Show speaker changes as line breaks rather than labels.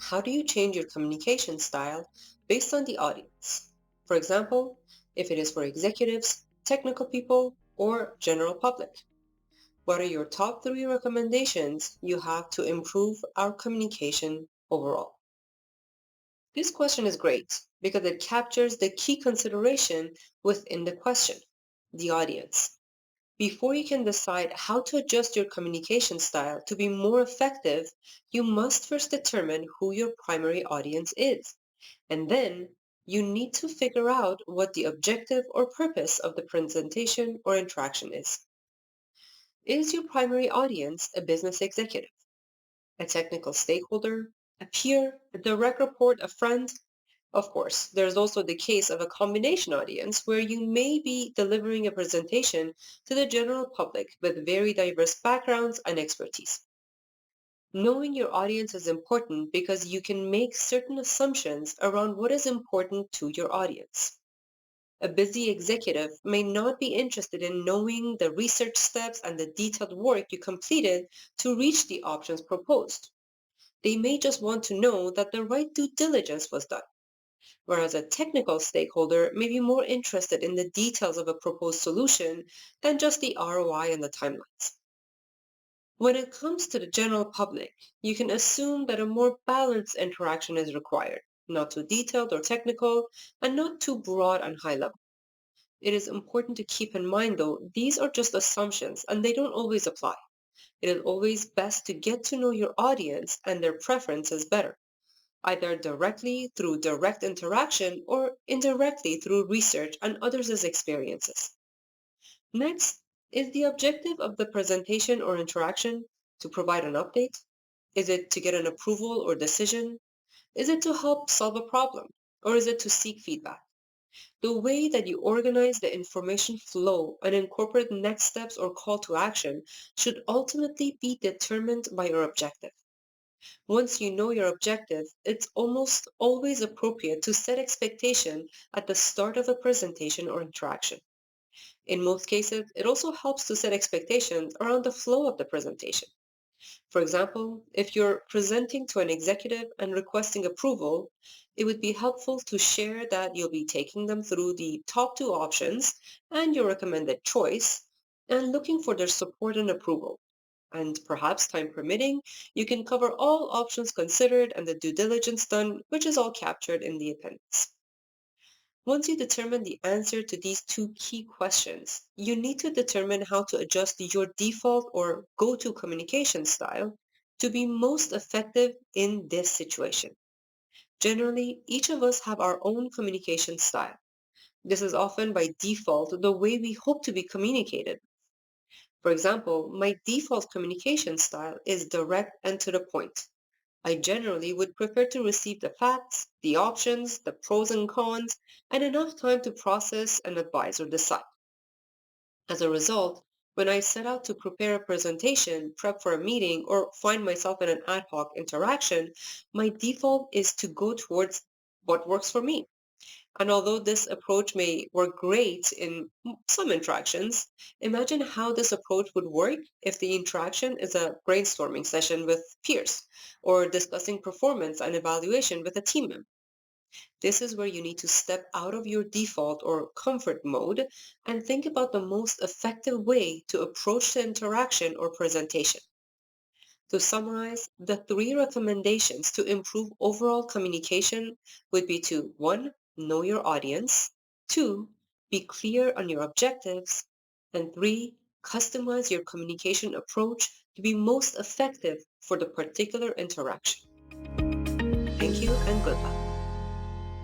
how do you change your communication style based on the audience? For example, if it is for executives, technical people, or general public. What are your top three recommendations you have to improve our communication overall? This question is great because it captures the key consideration within the question, the audience. Before you can decide how to adjust your communication style to be more effective, you must first determine who your primary audience is. And then you need to figure out what the objective or purpose of the presentation or interaction is. Is your primary audience a business executive, a technical stakeholder, a peer, a direct report, a friend? Of course, there's also the case of a combination audience where you may be delivering a presentation to the general public with very diverse backgrounds and expertise. Knowing your audience is important because you can make certain assumptions around what is important to your audience. A busy executive may not be interested in knowing the research steps and the detailed work you completed to reach the options proposed. They may just want to know that the right due diligence was done, whereas a technical stakeholder may be more interested in the details of a proposed solution than just the ROI and the timelines. When it comes to the general public, you can assume that a more balanced interaction is required, not too detailed or technical, and not too broad and high level. It is important to keep in mind, though, these are just assumptions and they don't always apply. It is always best to get to know your audience and their preferences better, either directly through direct interaction or indirectly through research and others' experiences. Next, is the objective of the presentation or interaction to provide an update? Is it to get an approval or decision? Is it to help solve a problem? Or is it to seek feedback? The way that you organize the information flow and incorporate next steps or call to action should ultimately be determined by your objective. Once you know your objective, it's almost always appropriate to set expectation at the start of a presentation or interaction. In most cases, it also helps to set expectations around the flow of the presentation. For example, if you're presenting to an executive and requesting approval, it would be helpful to share that you'll be taking them through the top two options and your recommended choice and looking for their support and approval. And perhaps time permitting, you can cover all options considered and the due diligence done, which is all captured in the appendix. Once you determine the answer to these two key questions, you need to determine how to adjust your default or go-to communication style to be most effective in this situation. Generally, each of us have our own communication style. This is often by default the way we hope to be communicated. For example, my default communication style is direct and to the point. I generally would prefer to receive the facts, the options, the pros and cons, and enough time to process and advise or decide. As a result, when I set out to prepare a presentation, prep for a meeting, or find myself in an ad hoc interaction, my default is to go towards what works for me. And although this approach may work great in some interactions, imagine how this approach would work if the interaction is a brainstorming session with peers or discussing performance and evaluation with a team member. This is where you need to step out of your default or comfort mode and think about the most effective way to approach the interaction or presentation. To summarize, the three recommendations to improve overall communication would be to 1. Know your audience, 2. Be clear on your objectives, and 3. Customize your communication approach to be most effective for the particular interaction. Thank you and good luck.